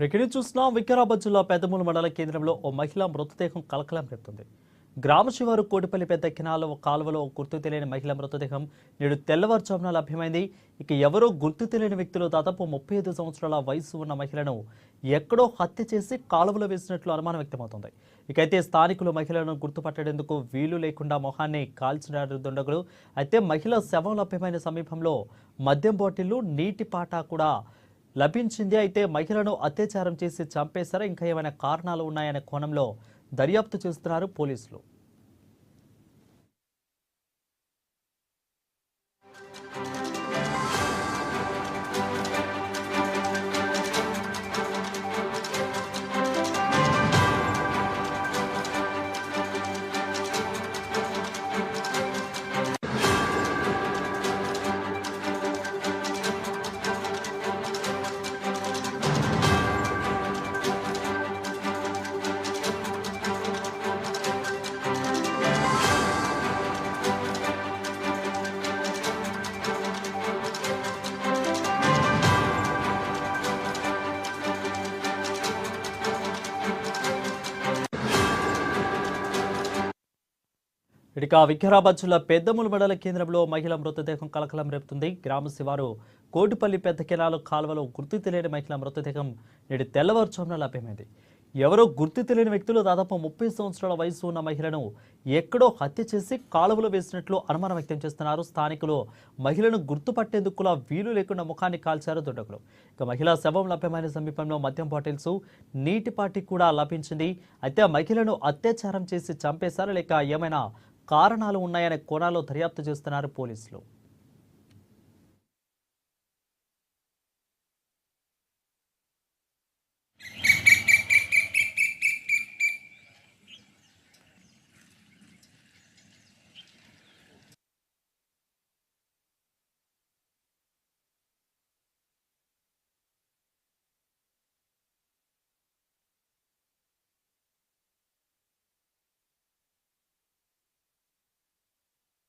Breaking చూస్తున్నాం. వికారాబాద్ జిల్లా పెద్దమూలు మండల కేంద్రంలో ఓ మహిళ మృతదేహం కలకలం రేపుతుంది. గ్రామ శివారు కోటిపల్లి పెద్ద కెనాల్లో కాలువలో గుర్తు తెలియని మహిళ మృతదేహం నేడు తెల్లవారుజామున లభ్యమైంది. ఇక ఎవరో గుర్తు తెలియని వ్యక్తులు దాదాపు 35 సంవత్సరాల వయసు ఉన్న మహిళను ఎక్కడో హత్య చేసి కాలువలో వేసినట్లు అనుమానం వ్యక్తమవుతోంది. ఇకైతే స్థానికులు మహిళలను గుర్తుపట్టేందుకు వీలు లేకుండా మొహాన్ని కాల్చినారు దుండగులు. అయితే మహిళ శవం లభ్యమైన సమీపంలో మద్యం బాటిళ్లు, నీటి పాటా కూడా లభించింది. అయితే మహిళను అత్యాచారం చేసి చంపేశారా, ఇంకా ఏమైనా కారణాలు ఉన్నాయనే కోణంలో దర్యాప్తు చేస్తున్నారు పోలీసులు. ఇక వికారాబాద్ జిల్లా పెద్దమూలు మండల కేంద్రంలో మహిళ మృతదేహం కలకలం రేపుతుంది. గ్రామ శివారు కోటిపల్లి పెద్ద కెనాలు కాలువలో గుర్తు తెలియని మహిళ మృతదేహం నేడు తెల్లవారుజామున లభ్యమైంది. ఎవరో గుర్తు తెలియని వ్యక్తులు దాదాపు 30 సంవత్సరాల వయసు ఉన్న మహిళను ఎక్కడో హత్య చేసి కాలువలో వేసినట్లు అనుమానం వ్యక్తం చేస్తున్నారు స్థానికులు. మహిళను గుర్తుపట్టేందుకు వీలు లేకుండా ముఖాన్ని కాల్చారు దుండగులు. ఇక మహిళా శవం లభ్యమైన సమీపంలో మద్యం బాటిల్స్, నీటి పాటి కూడా లభించింది. అయితే మహిళను అత్యాచారం చేసి చంపేశారా, లేక ఏమైనా కారణాలు ఉన్నాయనే కోణాల్లో దర్యాప్తు చేస్తున్నారు పోలీసులు.